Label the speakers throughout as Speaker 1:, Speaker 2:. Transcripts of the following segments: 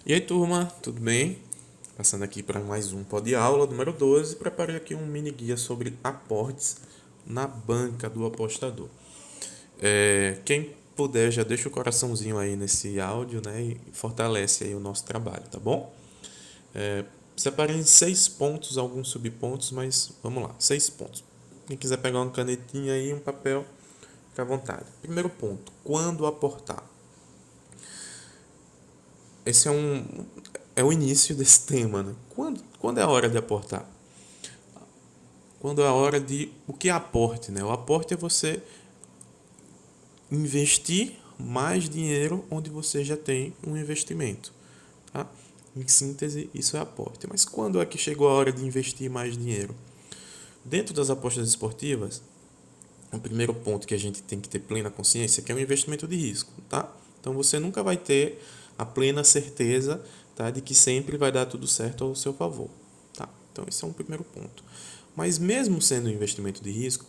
Speaker 1: E aí, turma, tudo bem? Passando aqui para mais um pod aula número 12, preparei aqui um mini guia sobre aportes na banca do apostador. Quem puder já deixa o coraçãozinho aí nesse áudio, né, e fortalece aí o nosso trabalho, tá bom? Separei em 6 pontos, alguns subpontos, mas vamos lá, 6 pontos. Quem quiser pegar uma canetinha aí, um papel, fica à vontade. Primeiro ponto, quando aportar? Esse é o início desse tema, né? Quando é a hora de aportar? Quando é a hora de... O que é aporte, né? O aporte é você investir mais dinheiro onde você já tem um investimento, tá? Em síntese, isso é aporte. Mas quando é que chegou a hora de investir mais dinheiro? Dentro das apostas esportivas, o primeiro ponto que a gente tem que ter plena consciência é que é um investimento de risco, tá? Então você nunca vai ter a plena certeza, tá, de que sempre vai dar tudo certo ao seu favor, tá? Então esse é um primeiro ponto. Mas mesmo sendo um investimento de risco,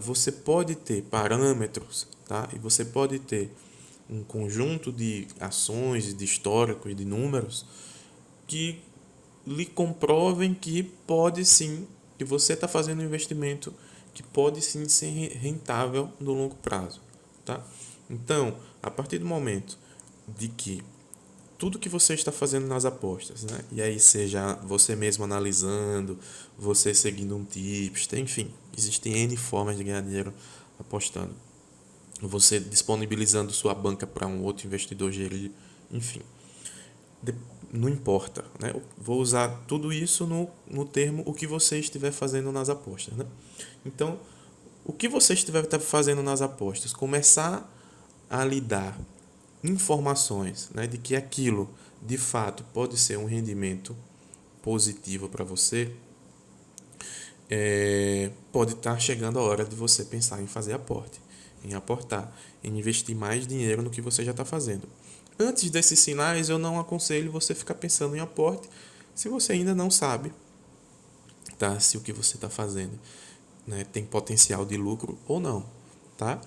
Speaker 1: você pode ter parâmetros, tá? E você pode ter um conjunto de ações, de históricos, de números que lhe comprovem que pode sim, que você está fazendo um investimento que pode sim ser rentável no longo prazo, tá? Então, a partir do momento de que tudo que você está fazendo nas apostas, né? E aí seja você mesmo analisando, você seguindo um tips, enfim, existem N formas de ganhar dinheiro apostando. Você disponibilizando sua banca para um outro investidor gerir, enfim. Não importa, né? Vou usar tudo isso no termo o que você estiver fazendo nas apostas, né? Então, o que você estiver fazendo nas apostas, começar a lhe dar informações, né, de que aquilo de fato pode ser um rendimento positivo para você, pode estar chegando a hora de você pensar em fazer aporte, em aportar, em investir mais dinheiro no que você já está fazendo. Antes desses sinais, eu não aconselho você ficar pensando em aporte se você ainda não sabe, tá, se o que você está fazendo, né, tem potencial de lucro ou não, tá?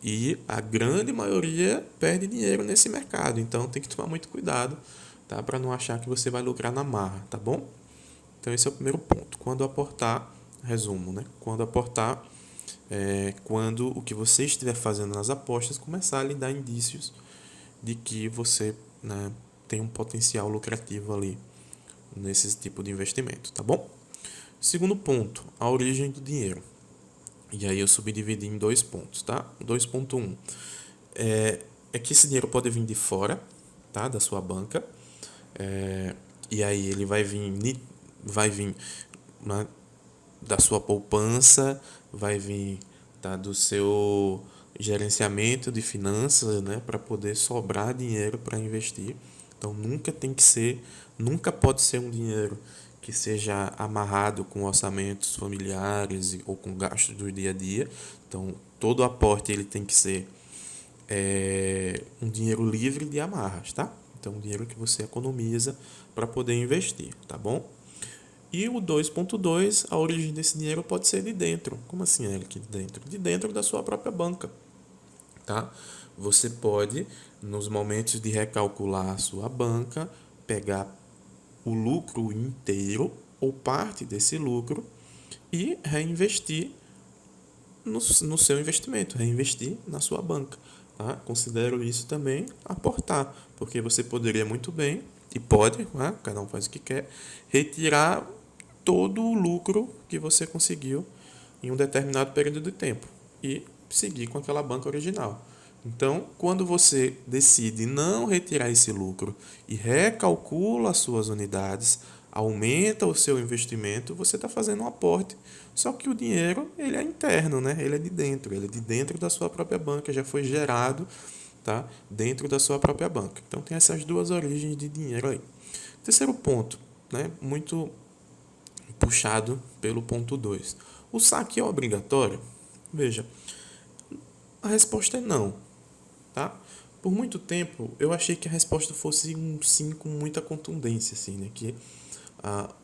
Speaker 1: E a grande maioria perde dinheiro nesse mercado, então tem que tomar muito cuidado, tá, para não achar que você vai lucrar na marra, tá bom? Então esse é o primeiro ponto. Quando aportar, resumo, né? Quando aportar, quando o que você estiver fazendo nas apostas começar a lhe dar indícios de que você, né, tem um potencial lucrativo ali nesse tipo de investimento, tá bom? Segundo ponto, a origem do dinheiro. E aí eu subdividi em 2 pontos, tá? 2.1 é que esse dinheiro pode vir de fora, tá? Da sua banca. E aí ele vai vir, né, da sua poupança, vai vir, tá, do seu gerenciamento de finanças, né, para poder sobrar dinheiro para investir. Então nunca pode ser um dinheiro que seja amarrado com orçamentos familiares ou com gastos do dia a dia. Então todo aporte ele tem que ser um dinheiro livre de amarras, tá? Então um dinheiro que você economiza para poder investir, tá bom? E o 2.2, a origem desse dinheiro pode ser de dentro. Como assim, Eric, de dentro? De dentro da sua própria banca, tá? Você pode, nos momentos de recalcular a sua banca, pegar o lucro inteiro ou parte desse lucro e reinvestir no seu investimento, reinvestir na sua banca. Tá? Considero isso também aportar, porque você poderia muito bem, e pode, né? Cada um faz o que quer, retirar todo o lucro que você conseguiu em um determinado período de tempo e seguir com aquela banca original. Então, quando você decide não retirar esse lucro e recalcula as suas unidades, aumenta o seu investimento, você está fazendo um aporte. Só que o dinheiro ele é interno, né? Ele é de dentro da sua própria banca, já foi gerado, tá? Dentro da sua própria banca. Então tem essas duas origens de dinheiro aí. Terceiro ponto, né? Muito puxado pelo ponto 2. O saque é obrigatório? Veja, a resposta é não, tá? Por muito tempo eu achei que a resposta fosse um sim com muita contundência, assim, né? Que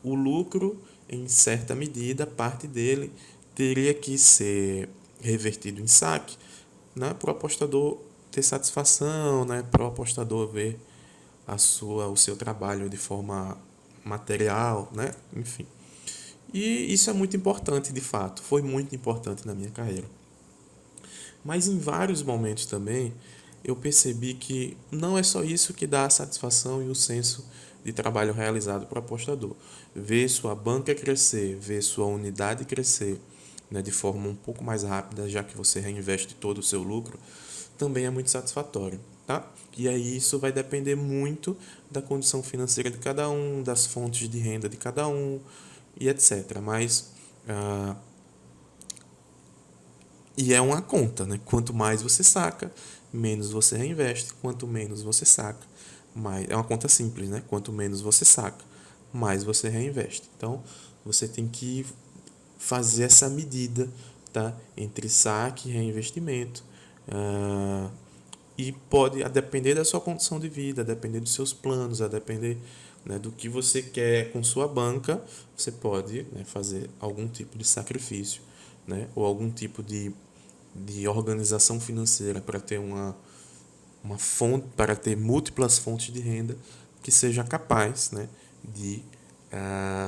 Speaker 1: o lucro, em certa medida, parte dele teria que ser revertido em saque, né? Para o apostador ter satisfação, né? Para o apostador ver o seu trabalho de forma material, né? Enfim. E isso é muito importante, de fato. Foi muito importante na minha carreira. Mas em vários momentos também eu percebi que não é só isso que dá a satisfação e o senso de trabalho realizado para o apostador. Ver sua banca crescer, ver sua unidade crescer, né, de forma um pouco mais rápida, já que você reinveste todo o seu lucro, também é muito satisfatório. Tá? E aí isso vai depender muito da condição financeira de cada um, das fontes de renda de cada um e etc. Mas e é uma conta, né? Quanto mais você saca, menos você reinveste. Quanto menos você saca, mais. É uma conta simples, né? Quanto menos você saca, mais você reinveste. Então, você tem que fazer essa medida, tá? Entre saque e reinvestimento. E pode, a depender da sua condição de vida, a depender dos seus planos, a depender, né, do que você quer com sua banca, você pode, né, fazer algum tipo de sacrifício, né, ou algum tipo de organização financeira para ter uma fonte, para ter múltiplas fontes de renda que seja capaz, né, de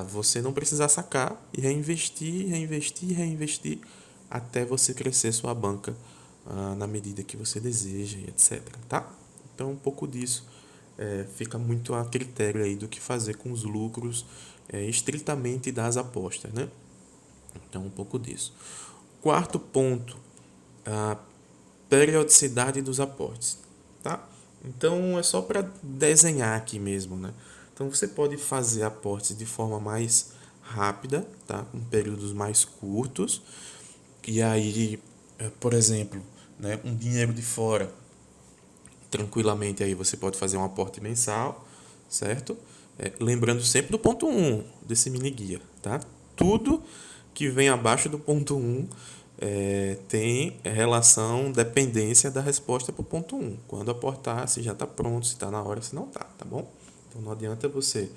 Speaker 1: você não precisar sacar e reinvestir, reinvestir, reinvestir até você crescer sua banca na medida que você deseja, etc. Tá? Então, um pouco disso fica muito a critério aí do que fazer com os lucros estritamente das apostas, né? Então, um pouco disso. Quarto ponto, a periodicidade dos aportes, tá? Então, é só para desenhar aqui mesmo, né? Então, você pode fazer aportes de forma mais rápida, tá? Com períodos mais curtos. E aí, por exemplo, né, um dinheiro de fora, tranquilamente aí você pode fazer um aporte mensal, certo? Lembrando sempre do ponto um desse mini guia, tá? Tudo que vem abaixo do ponto um tem relação, dependência da resposta para o ponto um. Quando aportar, se já está pronto, se está na hora, se não está, tá bom? Então não adianta você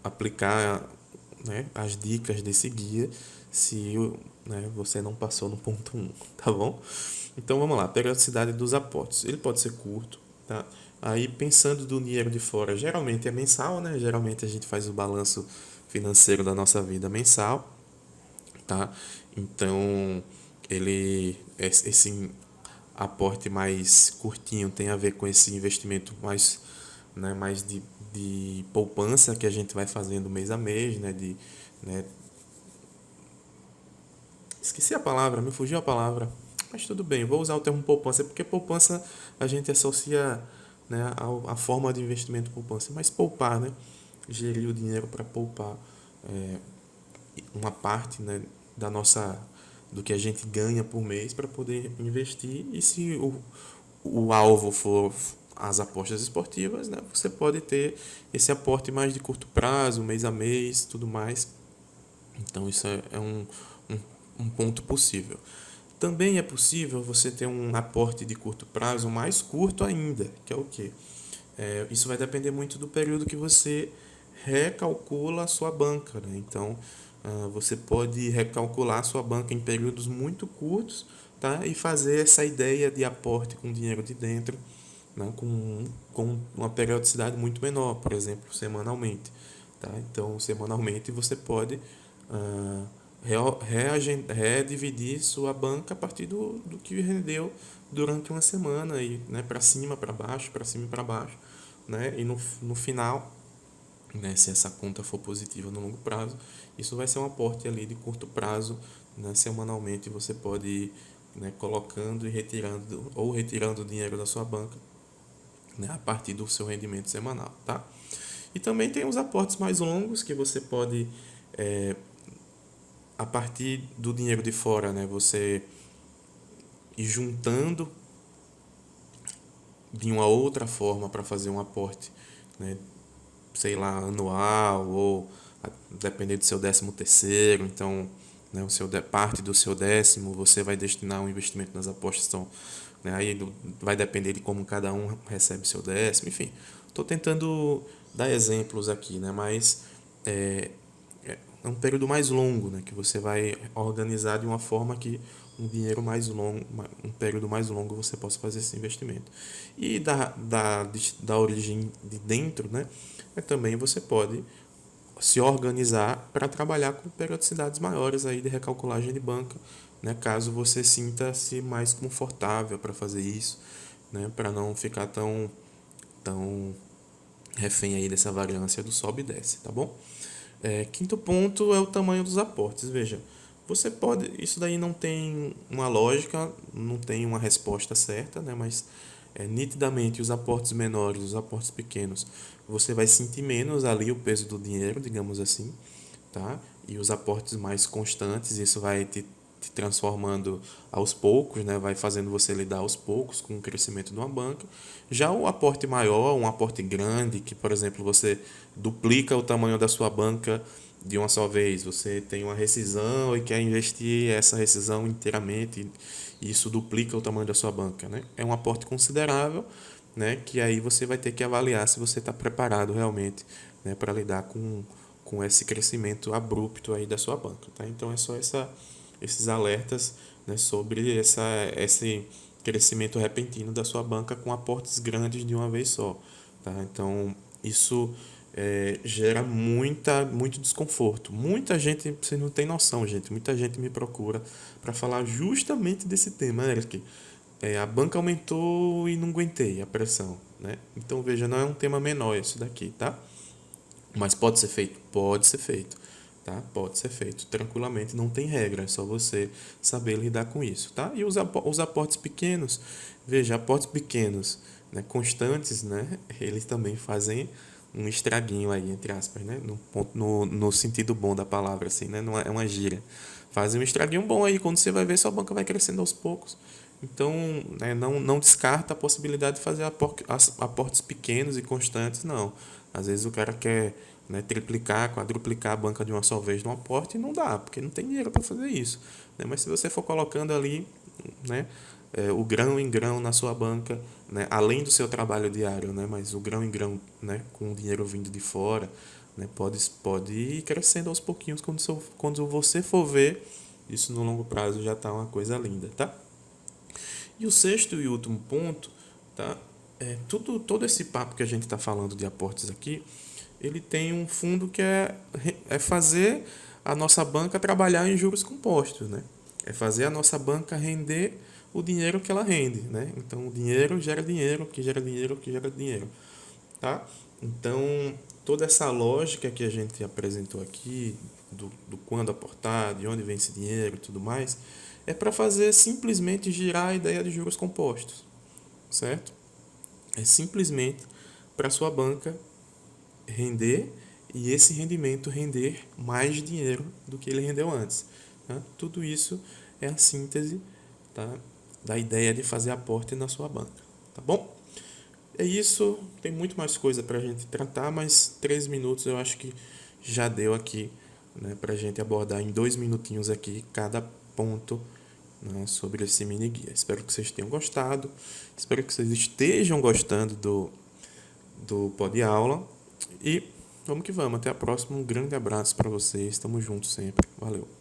Speaker 1: aplicar, né, as dicas desse guia se, né, você não passou no ponto um, tá bom? Então vamos lá, periodicidade dos aportes. Ele pode ser curto, tá? Aí pensando do dinheiro de fora, geralmente é mensal, né? Geralmente a gente faz o balanço financeiro da nossa vida mensal, tá? Então esse aporte mais curtinho tem a ver com esse investimento mais, né, mais de poupança que a gente vai fazendo mês a mês, né, né, esqueci a palavra, me fugiu a palavra, mas tudo bem, vou usar o termo poupança, porque poupança a gente associa, né, a forma de investimento poupança, mas poupar, né, gerir o dinheiro para poupar uma parte, né, da nossa do que a gente ganha por mês para poder investir e se o alvo for as apostas esportivas, né, você pode ter esse aporte mais de curto prazo, mês a mês, tudo mais. Então isso é um ponto possível. Também é possível você ter um aporte de curto prazo mais curto ainda, que é o quê? Isso vai depender muito do período que você recalcula a sua banca, né? Então, você pode recalcular a sua banca em períodos muito curtos, tá? E fazer essa ideia de aporte com dinheiro de dentro, né? Com uma periodicidade muito menor, por exemplo, semanalmente, tá? Então, semanalmente você pode redividir sua banca a partir do que rendeu durante uma semana e, né, para cima, para baixo, para cima e para baixo, né? E no final, né, se essa conta for positiva no longo prazo, isso vai ser um aporte ali de curto prazo, né? Semanalmente você pode ir, né, colocando e retirando ou retirando o dinheiro da sua banca, né, a partir do seu rendimento semanal, tá? E também tem os aportes mais longos que você pode a partir do dinheiro de fora, né, você ir juntando de uma outra forma para fazer um aporte, né, sei lá, anual ou depender do seu 13º, então, né, parte do seu décimo você vai destinar um investimento nas apostas, então, né, aí vai depender de como cada um recebe seu décimo, enfim, estou tentando dar exemplos aqui, né, mas é um período mais longo, né, que você vai organizar de uma forma que um dinheiro mais longo, um período mais longo você possa fazer esse investimento. E da origem de dentro, né, também você pode se organizar para trabalhar com periodicidades maiores aí de recalculagem de banca, né, caso você sinta-se mais confortável para fazer isso, né, para não ficar tão refém aí dessa variância do sobe e desce, tá bom? Quinto ponto é o tamanho dos aportes. Veja, você pode, isso daí não tem uma lógica, não tem uma resposta certa, né? Mas nitidamente os aportes menores, os aportes pequenos, você vai sentir menos ali o peso do dinheiro, digamos assim, tá? E os aportes mais constantes, isso vai te transformando aos poucos, né? Vai fazendo você lidar aos poucos com o crescimento de uma banca. Já o aporte maior, um aporte grande, que, por exemplo, você duplica o tamanho da sua banca de uma só vez, você tem uma rescisão e quer investir essa rescisão inteiramente, e isso duplica o tamanho da sua banca, né? É um aporte considerável, né? Que aí você vai ter que avaliar se você está preparado realmente, né, para lidar com esse crescimento abrupto aí da sua banca, tá? Então é só esses alertas, né, sobre esse crescimento repentino da sua banca com aportes grandes de uma vez só, tá? Então isso gera muito desconforto. Muita gente, vocês não têm noção, gente, muita gente me procura para falar justamente desse tema, Eric. A banca aumentou e não aguentei a pressão, né? Então veja, não é um tema menor isso daqui, tá? Mas pode ser feito? Pode ser feito, tá? Pode ser feito tranquilamente, não tem regra, é só você saber lidar com isso, tá? E os aportes pequenos, veja, aportes pequenos, né, constantes, né, eles também fazem um estraguinho aí, entre aspas, né, no sentido bom da palavra, assim, né, não é uma gíria. Fazem um estraguinho bom aí, quando você vai ver, sua banca vai crescendo aos poucos. Então, né, não descarta a possibilidade de fazer aportes pequenos e constantes, não. Às vezes o cara quer, né, triplicar, quadruplicar a banca de uma só vez no aporte e não dá, porque não tem dinheiro para fazer isso, né? Mas se você for colocando ali, né, o grão em grão na sua banca, né, além do seu trabalho diário, né, mas o grão em grão, né, com o dinheiro vindo de fora, né, pode ir crescendo aos pouquinhos quando você for ver, isso no longo prazo já está uma coisa linda, tá? E o sexto e último ponto, tá? Todo esse papo que a gente está falando de aportes aqui, ele tem um fundo que é fazer a nossa banca trabalhar em juros compostos, né? É fazer a nossa banca render o dinheiro que ela rende, né? Então, o dinheiro gera dinheiro, que gera dinheiro, que gera dinheiro, tá? Então, toda essa lógica que a gente apresentou aqui, do quando aportar, de onde vem esse dinheiro e tudo mais, é para fazer simplesmente girar a ideia de juros compostos, certo? É simplesmente para sua banca render e esse rendimento render mais dinheiro do que ele rendeu antes, tá? Tudo isso é a síntese, tá, da ideia de fazer aporte na sua banca, tá bom? É isso, tem muito mais coisa para a gente tratar, mas 3 minutos eu acho que já deu aqui, né, para a gente abordar em 2 minutinhos aqui cada ponto, né, sobre esse mini guia. Espero que vocês tenham gostado, espero que vocês estejam gostando do pod aula e vamos que vamos. Até a próxima, um grande abraço para vocês, estamos juntos sempre, valeu.